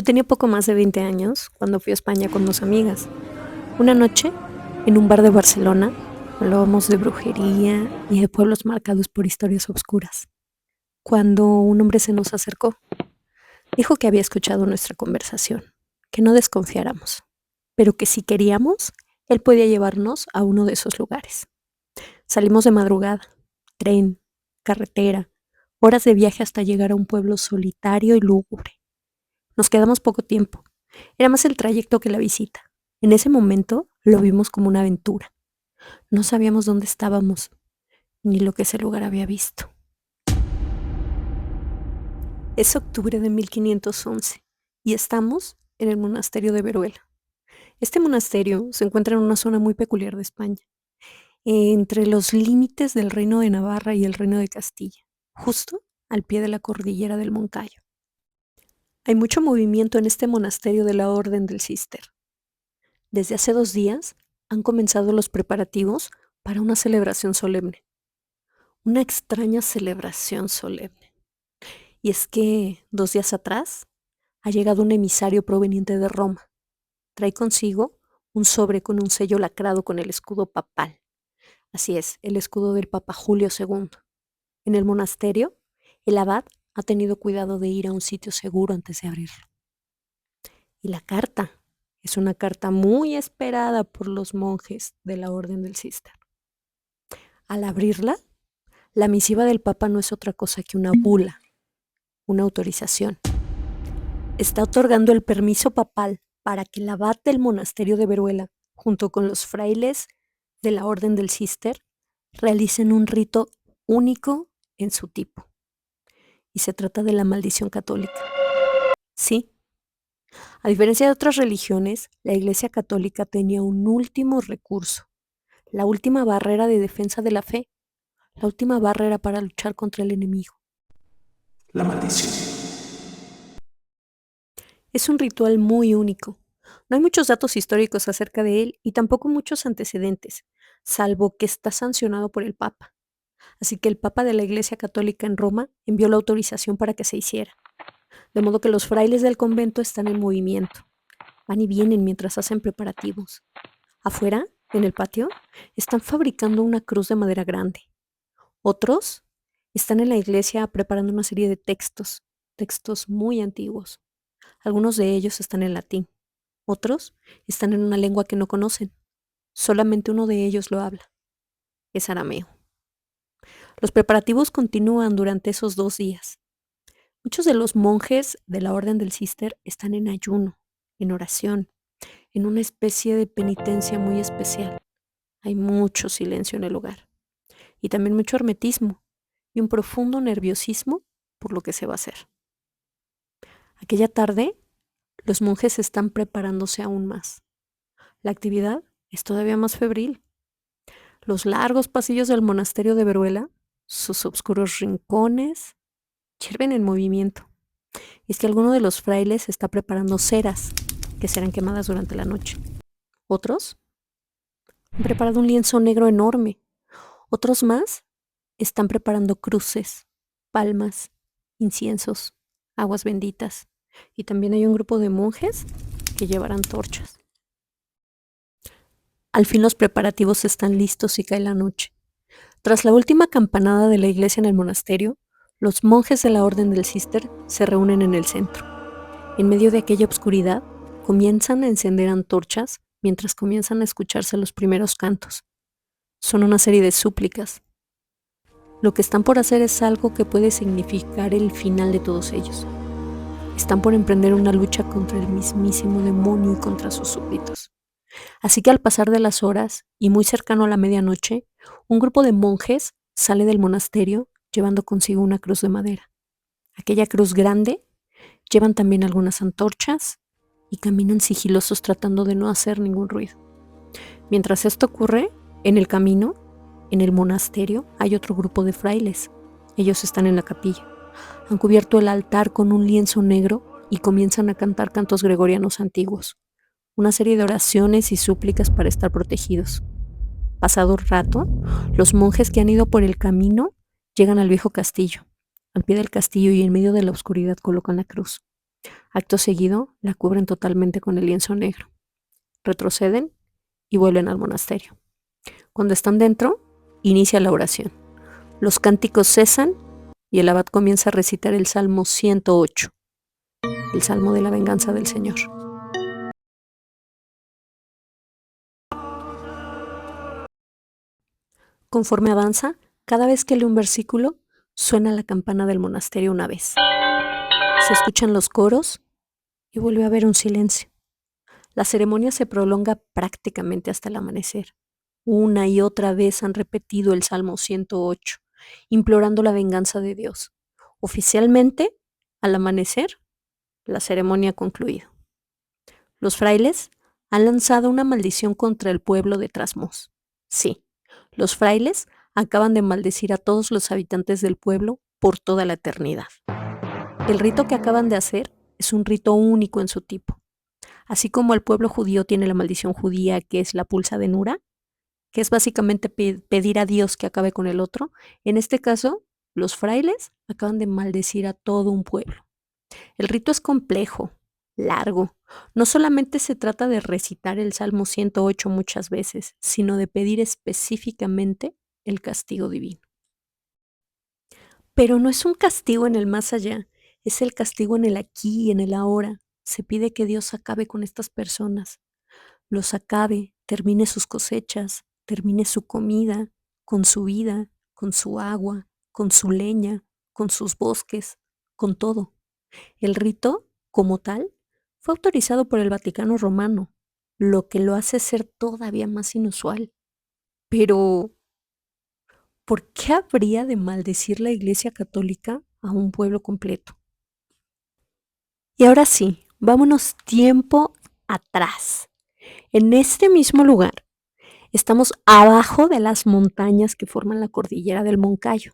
tenía poco más de 20 años cuando fui a España con dos amigas. Una noche, en un bar de Barcelona, hablábamos de brujería y de pueblos marcados por historias oscuras. Cuando un hombre se nos acercó, dijo que había escuchado nuestra conversación, que no desconfiáramos, pero que si queríamos, él podía llevarnos a uno de esos lugares. Salimos de madrugada, tren, carretera, horas de viaje hasta llegar a un pueblo solitario y lúgubre. Nos quedamos poco tiempo. Era más el trayecto que la visita. En ese momento lo vimos como una aventura. No sabíamos dónde estábamos, ni lo que ese lugar había visto. Es octubre de 1511 y estamos en el monasterio de Veruela. Este monasterio se encuentra en una zona muy peculiar de España, entre los límites del Reino de Navarra y el Reino de Castilla, justo al pie de la cordillera del Moncayo. Hay mucho movimiento en este monasterio de la Orden del Císter. Desde hace 2 días han comenzado los preparativos para una celebración solemne. Una extraña celebración solemne. Y es que 2 días atrás ha llegado un emisario proveniente de Roma. Trae consigo un sobre con un sello lacrado con el escudo papal. Así es, el escudo del Papa Julio II. En el monasterio, el abad ha tenido cuidado de ir a un sitio seguro antes de abrirlo. Y la carta es una carta muy esperada por los monjes de la Orden del Císter. Al abrirla, la misiva del Papa no es otra cosa que una bula, una autorización. Está otorgando el permiso papal para que el abad del monasterio de Veruela, junto con los frailes de la Orden del Císter, realicen un rito único en su tipo. Y se trata de la maldición católica. Sí, a diferencia de otras religiones, la Iglesia Católica tenía un último recurso, la última barrera de defensa de la fe, la última barrera para luchar contra el enemigo. La maldición. Es un ritual muy único. No hay muchos datos históricos acerca de él y tampoco muchos antecedentes, salvo que está sancionado por el Papa. Así que el Papa de la Iglesia Católica en Roma envió la autorización para que se hiciera. De modo que los frailes del convento están en movimiento. Van y vienen mientras hacen preparativos. Afuera, en el patio, están fabricando una cruz de madera grande. Otros están en la iglesia preparando una serie de textos muy antiguos. Algunos de ellos están en latín. Otros están en una lengua que no conocen. Solamente uno de ellos lo habla. Es arameo. Los preparativos continúan durante esos 2 días. Muchos de los monjes de la Orden del Císter están en ayuno, en oración, en una especie de penitencia muy especial. Hay mucho silencio en el lugar y también mucho hermetismo y un profundo nerviosismo por lo que se va a hacer. Aquella tarde, los monjes están preparándose aún más. La actividad es todavía más febril. Los largos pasillos del monasterio de Veruela, sus oscuros rincones, hierven en movimiento. Y es que alguno de los frailes está preparando ceras que serán quemadas durante la noche. Otros han preparado un lienzo negro enorme. Otros más están preparando cruces, palmas, inciensos, aguas benditas. Y también hay un grupo de monjes que llevarán torchas. Al fin los preparativos están listos y cae la noche. Tras la última campanada de la iglesia en el monasterio, los monjes de la Orden del Císter se reúnen en el centro. En medio de aquella oscuridad, comienzan a encender antorchas mientras comienzan a escucharse los primeros cantos. Son una serie de súplicas. Lo que están por hacer es algo que puede significar el final de todos ellos. Están por emprender una lucha contra el mismísimo demonio y contra sus súbditos. Así que al pasar de las horas y muy cercano a la medianoche, un grupo de monjes sale del monasterio llevando consigo una cruz de madera. Aquella cruz grande llevan también algunas antorchas y caminan sigilosos tratando de no hacer ningún ruido. Mientras esto ocurre, en el camino, en el monasterio, hay otro grupo de frailes. Ellos están en la capilla. Han cubierto el altar con un lienzo negro y comienzan a cantar cantos gregorianos antiguos. Una serie de oraciones y súplicas para estar protegidos. Pasado un rato, los monjes que han ido por el camino llegan al viejo castillo. Al pie del castillo y en medio de la oscuridad colocan la cruz. Acto seguido, la cubren totalmente con el lienzo negro. Retroceden y vuelven al monasterio. Cuando están dentro, inicia la oración. Los cánticos cesan y el abad comienza a recitar el Salmo 108, el Salmo de la venganza del Señor. Conforme avanza, cada vez que lee un versículo, suena la campana del monasterio una vez. Se escuchan los coros y vuelve a haber un silencio. La ceremonia se prolonga prácticamente hasta el amanecer. Una y otra vez han repetido el Salmo 108, implorando la venganza de Dios. Oficialmente, al amanecer, la ceremonia ha concluido. Los frailes han lanzado una maldición contra el pueblo de Trasmoz. Sí, los frailes acaban de maldecir a todos los habitantes del pueblo por toda la eternidad. El rito que acaban de hacer es un rito único en su tipo. Así como el pueblo judío tiene la maldición judía, que es la pulsa de Nura, que es básicamente pedir a Dios que acabe con el otro, en este caso, los frailes acaban de maldecir a todo un pueblo. El rito es complejo, largo. No solamente se trata de recitar el Salmo 108 muchas veces, sino de pedir específicamente el castigo divino. Pero no es un castigo en el más allá, es el castigo en el aquí y en el ahora. Se pide que Dios acabe con estas personas, los acabe, termine sus cosechas, termine su comida, con su vida, con su agua, con su leña, con sus bosques, con todo. El rito, como tal, fue autorizado por el Vaticano Romano, lo que lo hace ser todavía más inusual. Pero, ¿por qué habría de maldecir la Iglesia Católica a un pueblo completo? Y ahora sí, vámonos tiempo atrás. En este mismo lugar, estamos abajo de las montañas que forman la cordillera del Moncayo.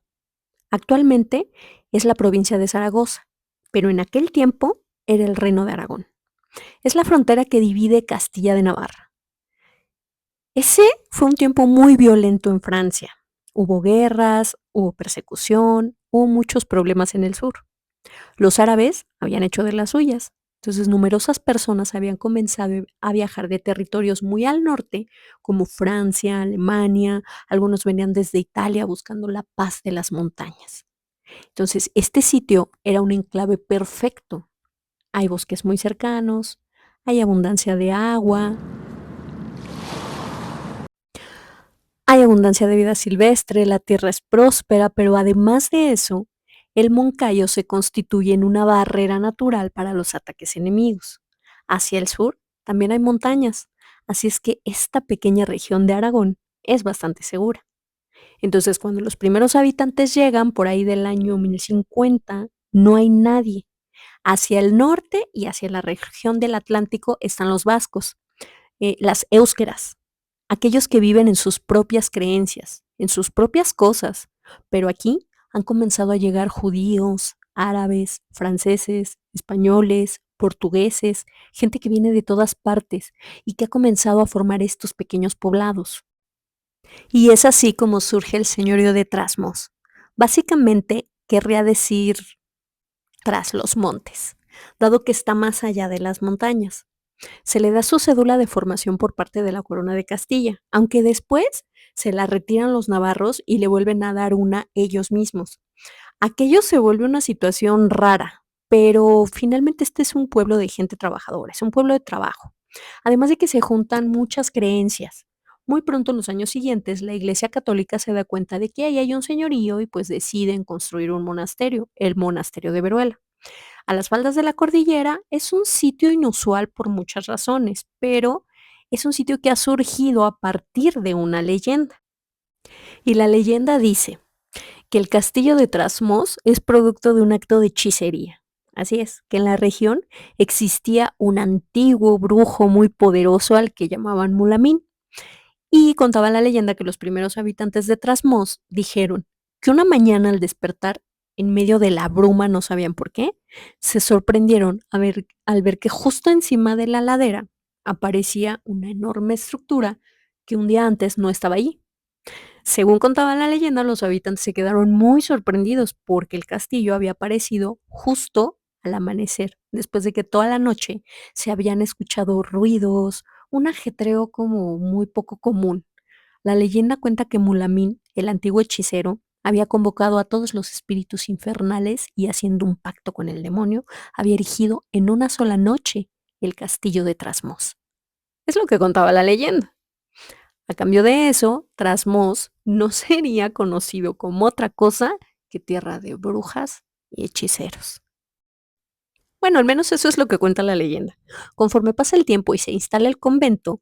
Actualmente es la provincia de Zaragoza, pero en aquel tiempo era el Reino de Aragón. Es la frontera que divide Castilla de Navarra. Ese fue un tiempo muy violento en Francia. Hubo guerras, hubo persecución, hubo muchos problemas en el sur. Los árabes habían hecho de las suyas. Entonces, numerosas personas habían comenzado a viajar de territorios muy al norte, como Francia, Alemania, algunos venían desde Italia buscando la paz de las montañas. Entonces, este sitio era un enclave perfecto. Hay bosques muy cercanos, hay abundancia de agua, hay abundancia de vida silvestre, la tierra es próspera, pero además de eso, el Moncayo se constituye en una barrera natural para los ataques enemigos. Hacia el sur también hay montañas, así es que esta pequeña región de Aragón es bastante segura. Entonces, cuando los primeros habitantes llegan por ahí del año 1050, no hay nadie. Hacia el norte y hacia la región del Atlántico están los vascos, las éuskeras, aquellos que viven en sus propias creencias, en sus propias cosas, pero aquí han comenzado a llegar judíos, árabes, franceses, españoles, portugueses, gente que viene de todas partes y que ha comenzado a formar estos pequeños poblados. Y es así como surge el señorío de Trasmoz. Básicamente querría decir tras los montes, dado que está más allá de las montañas. Se le da su cédula de formación por parte de la Corona de Castilla, aunque después se la retiran los navarros y le vuelven a dar una ellos mismos. Aquello se vuelve una situación rara, pero finalmente este es un pueblo de gente trabajadora, es un pueblo de trabajo. Además de que se juntan muchas creencias. Muy pronto en los años siguientes, la Iglesia Católica se da cuenta de que ahí hay un señorío y pues deciden construir un monasterio, el monasterio de Veruela. A las faldas de la cordillera es un sitio inusual por muchas razones, pero es un sitio que ha surgido a partir de una leyenda. Y la leyenda dice que el castillo de Trasmoz es producto de un acto de hechicería. Así es, que en la región existía un antiguo brujo muy poderoso al que llamaban Mulamín. Y contaba la leyenda que los primeros habitantes de Trasmoz dijeron que una mañana al despertar, en medio de la bruma, no sabían por qué, se sorprendieron al ver que justo encima de la ladera aparecía una enorme estructura que un día antes no estaba allí. Según contaba la leyenda, los habitantes se quedaron muy sorprendidos porque el castillo había aparecido justo al amanecer, después de que toda la noche se habían escuchado ruidos, un ajetreo como muy poco común. La leyenda cuenta que Mulamín, el antiguo hechicero, había convocado a todos los espíritus infernales y, haciendo un pacto con el demonio, había erigido en una sola noche el castillo de Trasmoz. Es lo que contaba la leyenda. A cambio de eso, Trasmoz no sería conocido como otra cosa que tierra de brujas y hechiceros. Bueno, al menos eso es lo que cuenta la leyenda. Conforme pasa el tiempo y se instala el convento,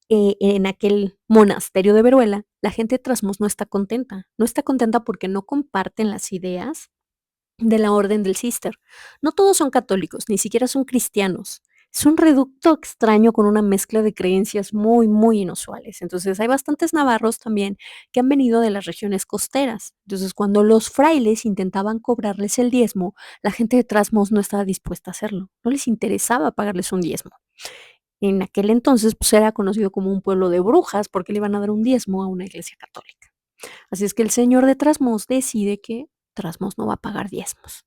en aquel monasterio de Veruela, la gente de Trasmoz no está contenta. No está contenta porque no comparten las ideas de la orden del Cister. No todos son católicos, ni siquiera son cristianos. Es un reducto extraño con una mezcla de creencias muy, muy inusuales. Entonces, hay bastantes navarros también que han venido de las regiones costeras. Entonces, cuando los frailes intentaban cobrarles el diezmo, la gente de Trasmoz no estaba dispuesta a hacerlo. No les interesaba pagarles un diezmo. En aquel entonces, pues, era conocido como un pueblo de brujas porque le iban a dar un diezmo a una iglesia católica. Así es que el señor de Trasmoz decide que Trasmoz no va a pagar diezmos.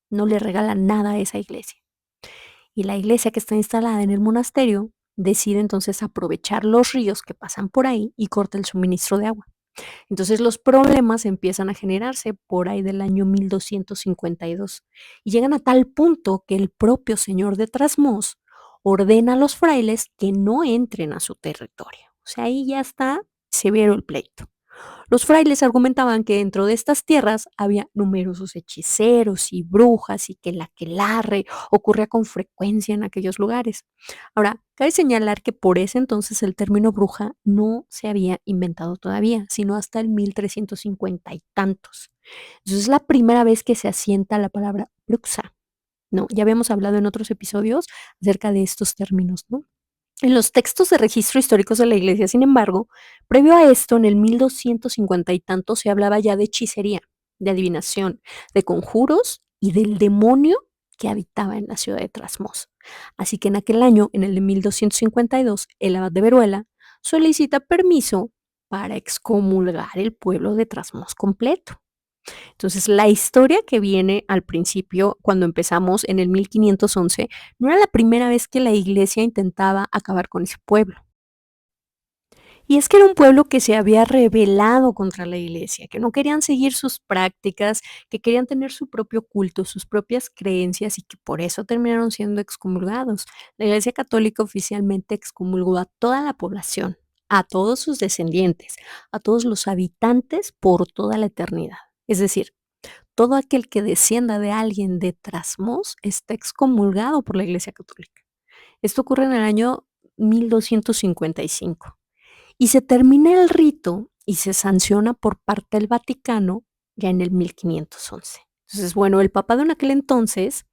No le regala nada a esa iglesia. Y la iglesia que está instalada en el monasterio decide entonces aprovechar los ríos que pasan por ahí y corta el suministro de agua. Entonces los problemas empiezan a generarse por ahí del año 1252 y llegan a tal punto que el propio señor de Trasmoz ordena a los frailes que no entren a su territorio. O sea, ahí ya está severo el pleito. Los frailes argumentaban que dentro de estas tierras había numerosos hechiceros y brujas y que el aquelarre ocurría con frecuencia en aquellos lugares. Ahora, cabe señalar que por ese entonces el término bruja no se había inventado todavía, sino hasta el 1350 y tantos. Entonces es la primera vez que se asienta la palabra bruxa, ¿no? Ya habíamos hablado en otros episodios acerca de estos términos, ¿no? En los textos de registro históricos de la iglesia, sin embargo, previo a esto, en el 1250 y tanto, se hablaba ya de hechicería, de adivinación, de conjuros y del demonio que habitaba en la ciudad de Trasmoz. Así que en aquel año, en el de 1252, el abad de Veruela solicita permiso para excomulgar el pueblo de Trasmoz completo. Entonces, la historia que viene al principio, cuando empezamos en el 1511, no era la primera vez que la iglesia intentaba acabar con ese pueblo. Y es que era un pueblo que se había rebelado contra la iglesia, que no querían seguir sus prácticas, que querían tener su propio culto, sus propias creencias y que por eso terminaron siendo excomulgados. La iglesia católica oficialmente excomulgó a toda la población, a todos sus descendientes, a todos los habitantes por toda la eternidad. Es decir, todo aquel que descienda de alguien de Trasmoz está excomulgado por la Iglesia Católica. Esto ocurre en el año 1255 y se termina el rito y se sanciona por parte del Vaticano ya en el 1511. Entonces, bueno, el papado en aquel entonces,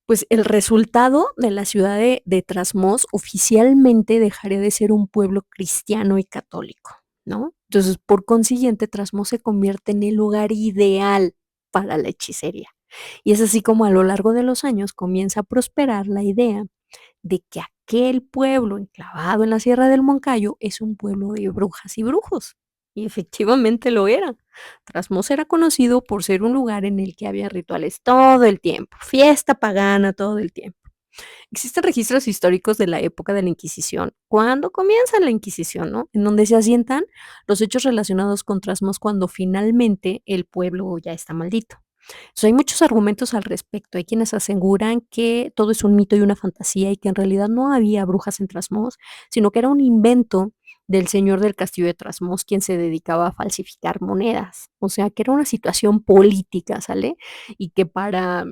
pues el resultado de la ciudad de Trasmoz oficialmente dejaría de ser un pueblo cristiano y católico, ¿no? Entonces, por consiguiente, Trasmoz se convierte en el lugar ideal para la hechicería. Y es así como a lo largo de los años comienza a prosperar la idea de que aquel pueblo enclavado en la Sierra del Moncayo es un pueblo de brujas y brujos. Y efectivamente lo era. Trasmoz era conocido por ser un lugar en el que había rituales todo el tiempo, fiesta pagana todo el tiempo. Existen registros históricos de la época de la Inquisición, cuando comienza la Inquisición, ¿no? En donde se asientan los hechos relacionados con Trasmoz cuando finalmente el pueblo ya está maldito. Entonces, hay muchos argumentos al respecto. Hay quienes aseguran que todo es un mito y una fantasía y que en realidad no había brujas en Trasmoz, sino que era un invento del señor del castillo de Trasmoz quien se dedicaba a falsificar monedas. O sea, que era una situación política, ¿sale? Y que para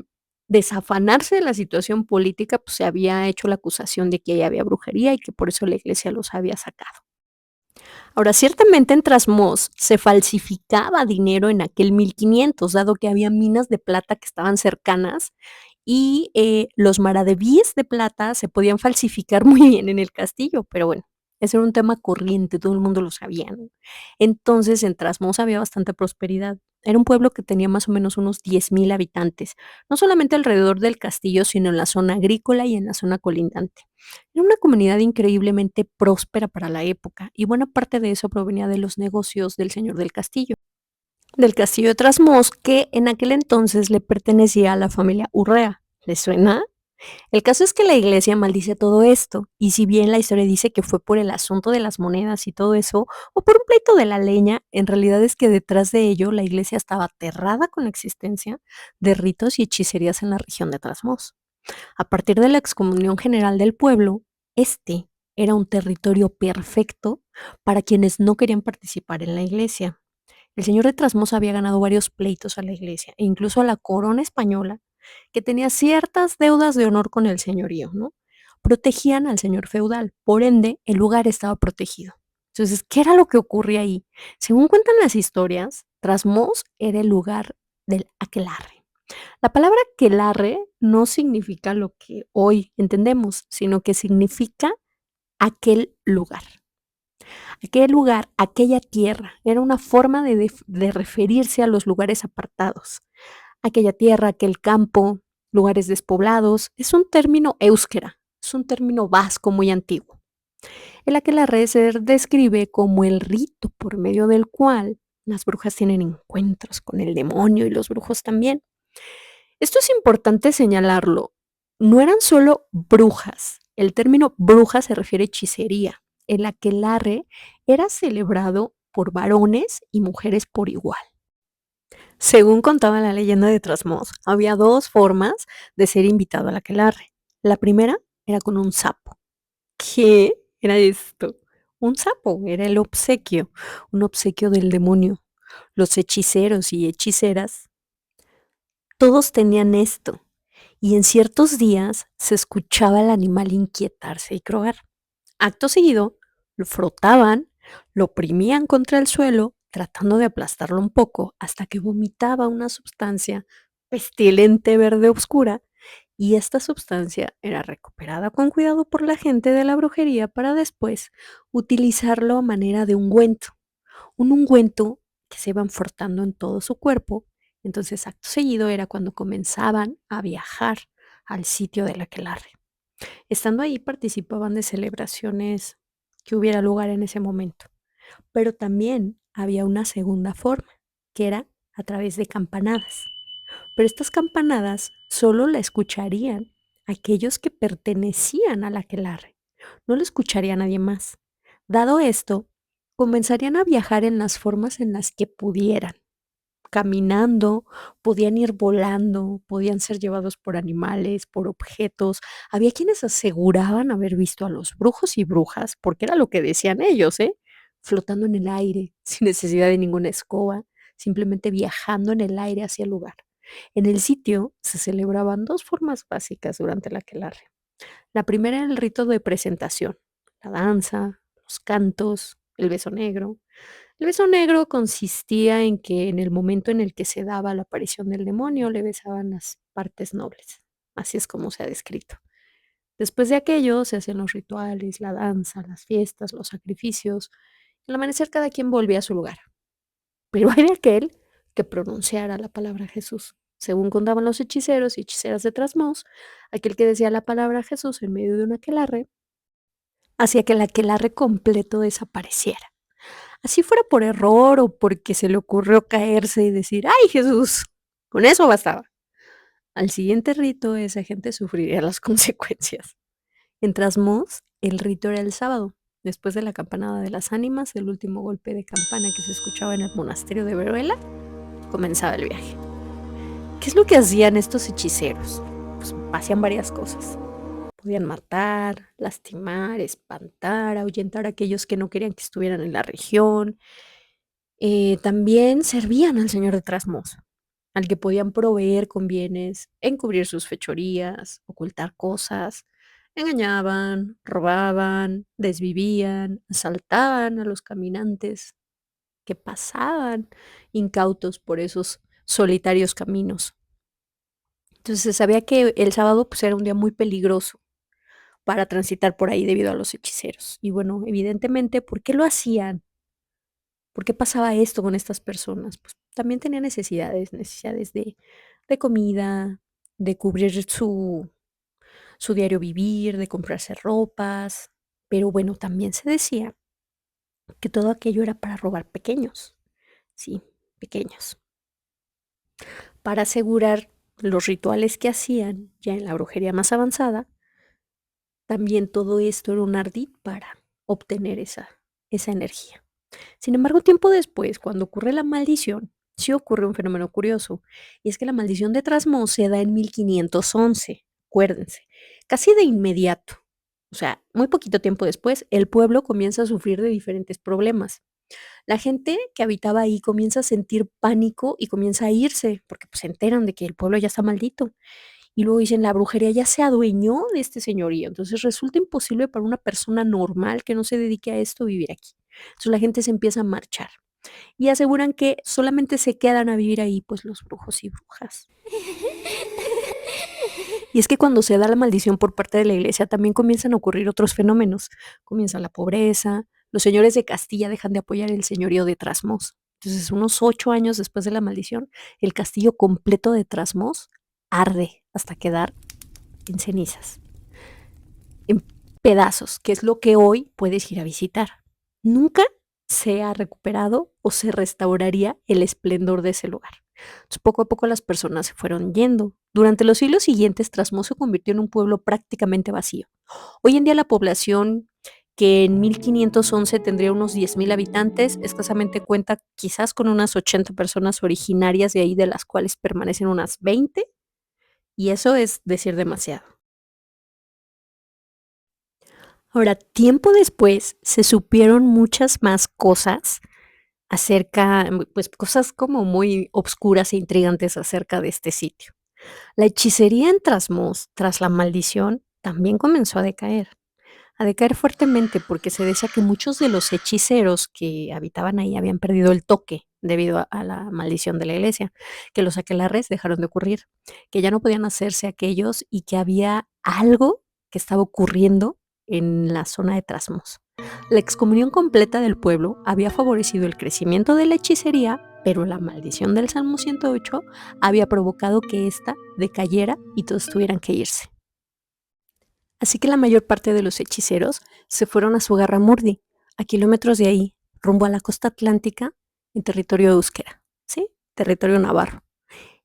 desafanarse de la situación política, pues se había hecho la acusación de que ahí había brujería y que por eso la iglesia los había sacado. Ahora, ciertamente en Trasmoz se falsificaba dinero en aquel 1500, dado que había minas de plata que estaban cercanas y los maravedíes de plata se podían falsificar muy bien en el castillo, pero bueno, ese era un tema corriente, todo el mundo lo sabía, ¿no? Entonces, en Trasmoz había bastante prosperidad. Era un pueblo que tenía más o menos unos 10,000 habitantes, no solamente alrededor del castillo, sino en la zona agrícola y en la zona colindante. Era una comunidad increíblemente próspera para la época y buena parte de eso provenía de los negocios del señor del castillo. del castillo de Trasmoz, que en aquel entonces le pertenecía a la familia Urrea. ¿Les suena? El caso es que la iglesia maldice todo esto, y si bien la historia dice que fue por el asunto de las monedas y todo eso, o por un pleito de la leña, en realidad es que detrás de ello la iglesia estaba aterrada con la existencia de ritos y hechicerías en la región de Trasmoz. A partir de la excomunión general del pueblo, este era un territorio perfecto para quienes no querían participar en la iglesia. El señor de Trasmoz había ganado varios pleitos a la iglesia e incluso a la corona española, que tenía ciertas deudas de honor con el señorío, ¿no? Protegían al señor feudal, por ende, el lugar estaba protegido. Entonces, ¿qué era lo que ocurría ahí? Según cuentan las historias, Trasmoz era el lugar del aquelarre. La palabra aquelarre no significa lo que hoy entendemos, sino que significa aquel lugar. Aquel lugar, aquella tierra, era una forma de referirse a los lugares apartados. Aquella tierra, aquel campo, lugares despoblados, es un término éuskera, es un término vasco muy antiguo. El aquelarre se describe como el rito por medio del cual las brujas tienen encuentros con el demonio y los brujos también. Esto es importante señalarlo. No eran solo brujas. El término bruja se refiere a hechicería. El aquelarre era celebrado por varones y mujeres por igual. Según contaba la leyenda de Trasmoz, había dos formas de ser invitado al aquelarre. La primera era con un sapo. ¿Qué era esto? Un sapo, era el obsequio, un obsequio del demonio. Los hechiceros y hechiceras, todos tenían esto. Y en ciertos días se escuchaba al animal inquietarse y croar. Acto seguido, lo frotaban, lo oprimían contra el suelo, tratando de aplastarlo un poco, hasta que vomitaba una sustancia pestilente verde oscura, y esta sustancia era recuperada con cuidado por la gente de la brujería para después utilizarlo a manera de ungüento. Un ungüento que se iban frotando en todo su cuerpo. Entonces, acto seguido era cuando comenzaban a viajar al sitio del aquelarre. Estando ahí participaban de celebraciones que hubiera lugar en ese momento. Pero también había una segunda forma, que era a través de campanadas. Pero estas campanadas solo la escucharían aquellos que pertenecían al aquelarre. No lo escucharía nadie más. Dado esto, comenzarían a viajar en las formas en las que pudieran, caminando, podían ir volando, podían ser llevados por animales, por objetos. Había quienes aseguraban haber visto a los brujos y brujas, porque era lo que decían ellos, ¿eh? Flotando en el aire, sin necesidad de ninguna escoba, simplemente viajando en el aire hacia el lugar. En el sitio se celebraban dos formas básicas durante la aquelarre. La primera era el rito de presentación, la danza, los cantos, el beso negro. El beso negro consistía en que en el momento en el que se daba la aparición del demonio le besaban las partes nobles. Así es como se ha descrito. Después de aquello se hacían los rituales, la danza, las fiestas, los sacrificios. Al amanecer cada quien volvía a su lugar. Pero hay de aquel que pronunciara la palabra Jesús. Según contaban los hechiceros y hechiceras de Trasmoz, aquel que decía la palabra Jesús en medio de un aquelarre hacía que el aquelarre completo desapareciera. Así fuera por error o porque se le ocurrió caerse y decir, ¡ay, Jesús! Con eso bastaba. Al siguiente rito, esa gente sufriría las consecuencias. En Trasmoz, el rito era el sábado. Después de la campanada de las ánimas, el último golpe de campana que se escuchaba en el monasterio de Veruela, comenzaba el viaje. ¿Qué es lo que hacían estos hechiceros? Pues hacían varias cosas. Podían matar, lastimar, espantar, ahuyentar a aquellos que no querían que estuvieran en la región. También servían al señor de Trasmoz, al que podían proveer con bienes, encubrir sus fechorías, ocultar cosas. Engañaban, robaban, desvivían, asaltaban a los caminantes que pasaban incautos por esos solitarios caminos. Entonces se sabía que el sábado pues, era un día muy peligroso para transitar por ahí debido a los hechiceros. Y bueno, evidentemente, ¿por qué lo hacían? ¿Por qué pasaba esto con estas personas? Pues también tenían necesidades de comida, de cubrir su diario vivir, de comprarse ropas. Pero bueno, también se decía que todo aquello era para robar pequeños, ¿sí? pequeños. Para asegurar los rituales que hacían ya en la brujería más avanzada, también todo esto era un ardid para obtener esa energía. Sin embargo, tiempo después, cuando ocurre la maldición, sí ocurre un fenómeno curioso, y es que la maldición de Trasmoz se da en 1511, acuérdense, casi de inmediato. O sea, muy poquito tiempo después, el pueblo comienza a sufrir de diferentes problemas. La gente que habitaba ahí comienza a sentir pánico y comienza a irse, porque pues, se enteran de que el pueblo ya está maldito. Y luego dicen, la brujería ya se adueñó de este señorío, entonces resulta imposible para una persona normal que no se dedique a esto vivir aquí. Entonces la gente se empieza a marchar y aseguran que solamente se quedan a vivir ahí pues los brujos y brujas. Y es que cuando se da la maldición por parte de la iglesia también comienzan a ocurrir otros fenómenos. Comienza la pobreza, los señores de Castilla dejan de apoyar el señorío de Trasmoz. Entonces, unos 8 años después de la maldición, el castillo completo de Trasmoz arde hasta quedar en cenizas, en pedazos, que es lo que hoy puedes ir a visitar. Nunca se ha recuperado o se restauraría el esplendor de ese lugar. Entonces, poco a poco las personas se fueron yendo. Durante los siglos siguientes, Trasmoz se convirtió en un pueblo prácticamente vacío. Hoy en día la población, que en 1511 tendría unos 10,000 habitantes, escasamente cuenta quizás con unas 80 personas originarias de ahí, de las cuales permanecen unas 20, y eso es decir demasiado. Ahora, tiempo después se supieron muchas más cosas acerca, pues cosas como muy obscuras e intrigantes acerca de este sitio. La hechicería en Trasmoz, tras la maldición, también comenzó a decaer fuertemente porque se decía que muchos de los hechiceros que habitaban ahí habían perdido el toque debido a la maldición de la iglesia, que los aquelarres dejaron de ocurrir, que ya no podían hacerse aquellos y que había algo que estaba ocurriendo en la zona de Trasmoz. La excomunión completa del pueblo había favorecido el crecimiento de la hechicería, pero la maldición del Salmo 108 había provocado que ésta decayera y todos tuvieran que irse. Así que la mayor parte de los hechiceros se fueron a Zugarramurdi, a kilómetros de ahí, rumbo a la costa atlántica, en territorio euskera, ¿sí? Territorio navarro.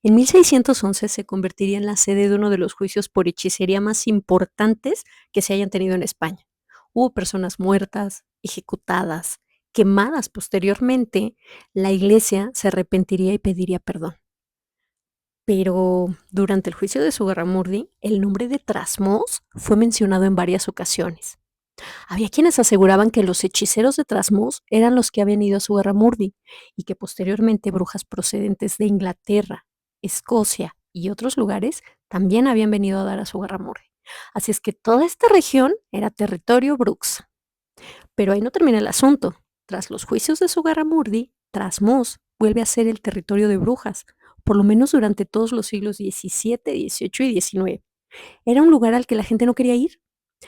En 1611 se convertiría en la sede de uno de los juicios por hechicería más importantes que se hayan tenido en España. Hubo personas muertas, ejecutadas, quemadas. Posteriormente, la iglesia se arrepentiría y pediría perdón. Pero durante el juicio de Zugarramurdi, el nombre de Trasmoz fue mencionado en varias ocasiones. Había quienes aseguraban que los hechiceros de Trasmoz eran los que habían ido a Zugarramurdi y que posteriormente brujas procedentes de Inglaterra, Escocia y otros lugares también habían venido a dar a Zugarramurdi. Así es que toda esta región era territorio Brux. Pero ahí no termina el asunto. Tras los juicios de Zugarramurdi, Trasmoz vuelve a ser el territorio de brujas, por lo menos durante todos los siglos XVII, XVIII y XIX. Era un lugar al que la gente no quería ir.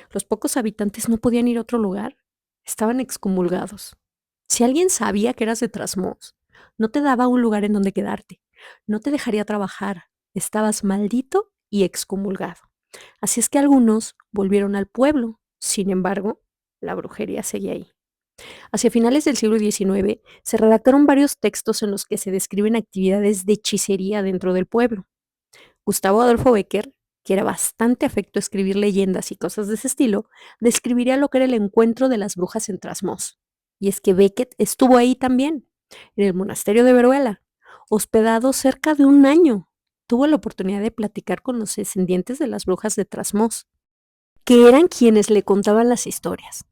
Los pocos habitantes no podían ir a otro lugar. Estaban excomulgados. Si alguien sabía que eras de Trasmoz, no te daba un lugar en donde quedarte. No te dejaría trabajar. Estabas maldito y excomulgado. Así es que algunos volvieron al pueblo. Sin embargo, la brujería seguía ahí. Hacia finales del siglo XIX se redactaron varios textos en los que se describen actividades de hechicería dentro del pueblo. Gustavo Adolfo Bécquer, que era bastante afecto a escribir leyendas y cosas de ese estilo, describiría lo que era el encuentro de las brujas en Trasmoz. Y es que Becket estuvo ahí también, en el monasterio de Veruela, hospedado cerca de un año. Tuvo la oportunidad de platicar con los descendientes de las brujas de Trasmoz, que eran quienes le contaban las historias.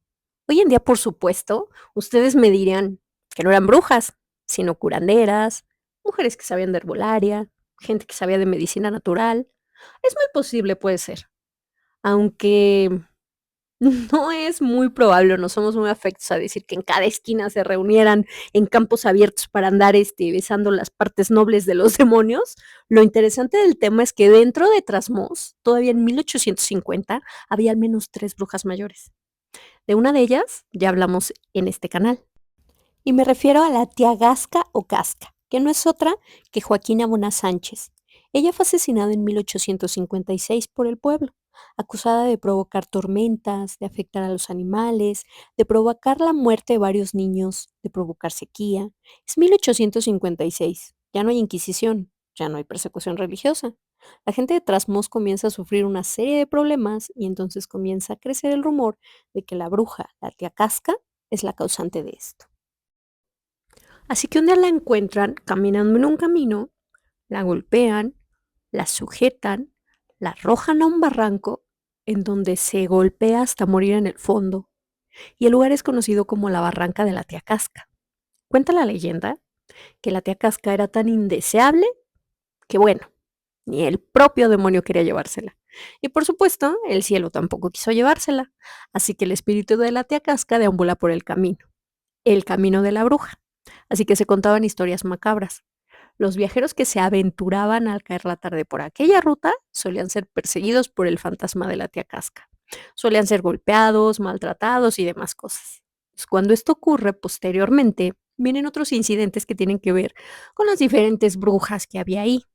Hoy en día, por supuesto, ustedes me dirán que no eran brujas, sino curanderas, mujeres que sabían de herbolaria, gente que sabía de medicina natural. Es muy posible, puede ser, aunque no es muy probable, no somos muy afectos a decir que en cada esquina se reunieran en campos abiertos para andar besando las partes nobles de los demonios. Lo interesante del tema es que dentro de Trasmoz, todavía en 1850, había al menos 3 brujas mayores. De una de ellas ya hablamos en este canal. Y me refiero a la tía Gasca o Casca, que no es otra que Joaquina Bona Sánchez. Ella fue asesinada en 1856 por el pueblo. acusada de provocar tormentas, de afectar a los animales, de provocar la muerte de varios niños, de provocar sequía. Es 1856. Ya no hay Inquisición, ya no hay persecución religiosa. La gente de Trasmoz comienza a sufrir una serie de problemas y entonces comienza a crecer el rumor de que la bruja, la tía Casca, es la causante de esto. Así que un día la encuentran caminando en un camino, la golpean, la sujetan, la arrojan a un barranco en donde se golpea hasta morir en el fondo, y el lugar es conocido como la Barranca de la Tía Casca. Cuenta la leyenda que la Tía Casca era tan indeseable que, bueno, ni el propio demonio quería llevársela. Y por supuesto, el cielo tampoco quiso llevársela, así que el espíritu de la Tía Casca deambula por el camino de la bruja. Así que se contaban historias macabras. Los viajeros que se aventuraban al caer la tarde por aquella ruta solían ser perseguidos por el fantasma de la tía Casca. Solían ser golpeados, maltratados y demás cosas. Pues cuando esto ocurre posteriormente, vienen otros incidentes que tienen que ver con las diferentes brujas que había ahí.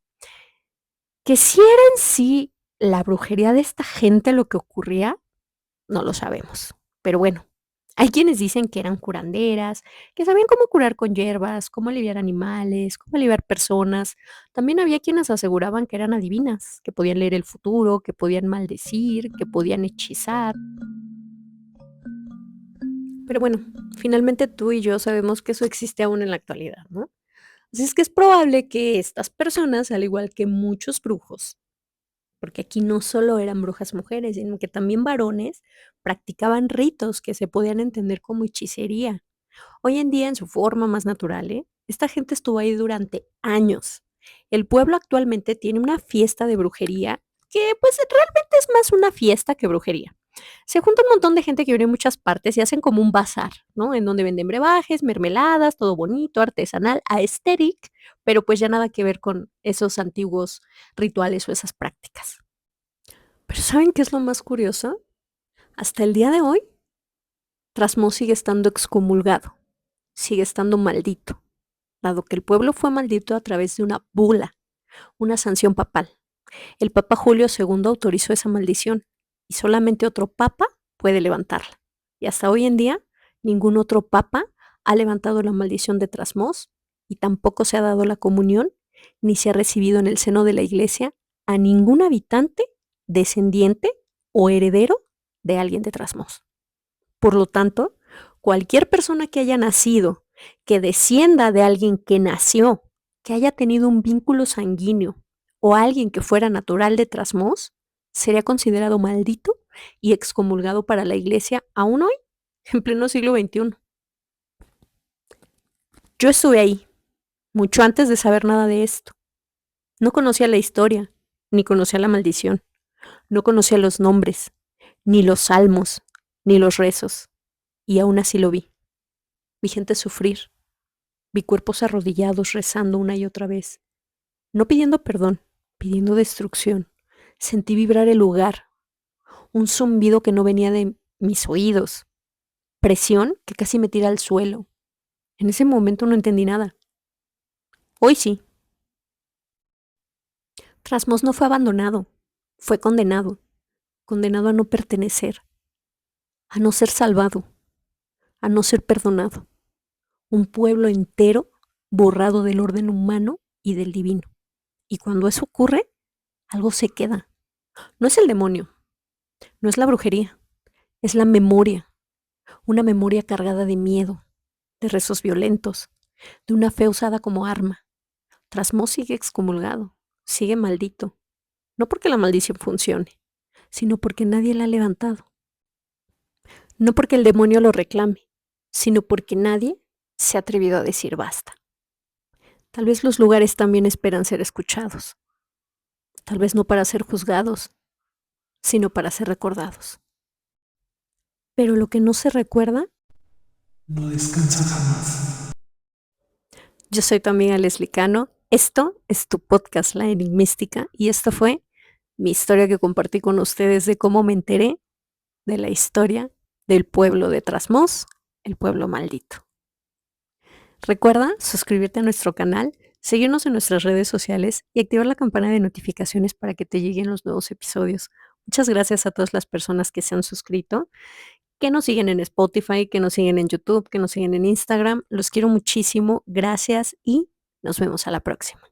Que si era en sí la brujería de esta gente lo que ocurría, no lo sabemos. Pero bueno, hay quienes dicen que eran curanderas, que sabían cómo curar con hierbas, cómo aliviar animales, cómo aliviar personas. También había quienes aseguraban que eran adivinas, que podían leer el futuro, que podían maldecir, que podían hechizar. Pero bueno, finalmente tú y yo sabemos que eso existe aún en la actualidad, ¿no? Así es que es probable que estas personas, al igual que muchos brujos, porque aquí no solo eran brujas mujeres, sino que también varones practicaban ritos que se podían entender como hechicería. Hoy en día, en su forma más natural, esta gente estuvo ahí durante años. El pueblo actualmente tiene una fiesta de brujería que pues realmente es más una fiesta que brujería. Se junta un montón de gente que viene de muchas partes y hacen como un bazar, ¿no? En donde venden brebajes, mermeladas, todo bonito, artesanal, aesthetic, pero pues ya nada que ver con esos antiguos rituales o esas prácticas. Pero ¿saben qué es lo más curioso? Hasta el día de hoy, Trasmoz sigue estando excomulgado, sigue estando maldito, dado que el pueblo fue maldito a través de una bula, una sanción papal. El Papa Julio II autorizó esa maldición y solamente otro papa puede levantarla. Y hasta hoy en día, ningún otro papa ha levantado la maldición de Trasmoz y tampoco se ha dado la comunión ni se ha recibido en el seno de la iglesia a ningún habitante, descendiente o heredero de alguien de Trasmoz. Por lo tanto, cualquier persona que haya nacido, que descienda de alguien que nació, que haya tenido un vínculo sanguíneo o alguien que fuera natural de Trasmoz, sería considerado maldito y excomulgado para la iglesia aún hoy, en pleno siglo XXI. Yo estuve ahí, mucho antes de saber nada de esto. No conocía la historia, ni conocía la maldición. No conocía los nombres, ni los salmos, ni los rezos. Y aún así lo vi. Vi gente sufrir. Vi cuerpos arrodillados rezando una y otra vez. No pidiendo perdón, pidiendo destrucción. Sentí vibrar el lugar. Un zumbido que no venía de mis oídos. Presión que casi me tira al suelo. En ese momento no entendí nada. Hoy sí. Trasmoz no fue abandonado. Fue condenado. Condenado a no pertenecer. A no ser salvado. A no ser perdonado. Un pueblo entero borrado del orden humano y del divino. Y cuando eso ocurre, algo se queda. No es el demonio, no es la brujería, es la memoria. Una memoria cargada de miedo, de rezos violentos, de una fe usada como arma. Trasmoz sigue excomulgado, sigue maldito. No porque la maldición funcione, sino porque nadie la ha levantado. No porque el demonio lo reclame, sino porque nadie se ha atrevido a decir basta. Tal vez los lugares también esperan ser escuchados. Tal vez no para ser juzgados, sino para ser recordados. Pero lo que no se recuerda, no descansa jamás. yo soy tu amiga Leslie Cano. Esto es tu podcast La Enigmística y esto fue mi historia que compartí con ustedes de cómo me enteré de la historia del pueblo de Trasmoz, el pueblo maldito. Recuerda suscribirte a nuestro canal, seguirnos en nuestras redes sociales y activar la campana de notificaciones para que te lleguen los nuevos episodios, Muchas gracias a todas las personas que se han suscrito, que nos siguen en Spotify, que nos siguen en YouTube, que nos siguen en Instagram. Los quiero muchísimo. Gracias y nos vemos a la próxima.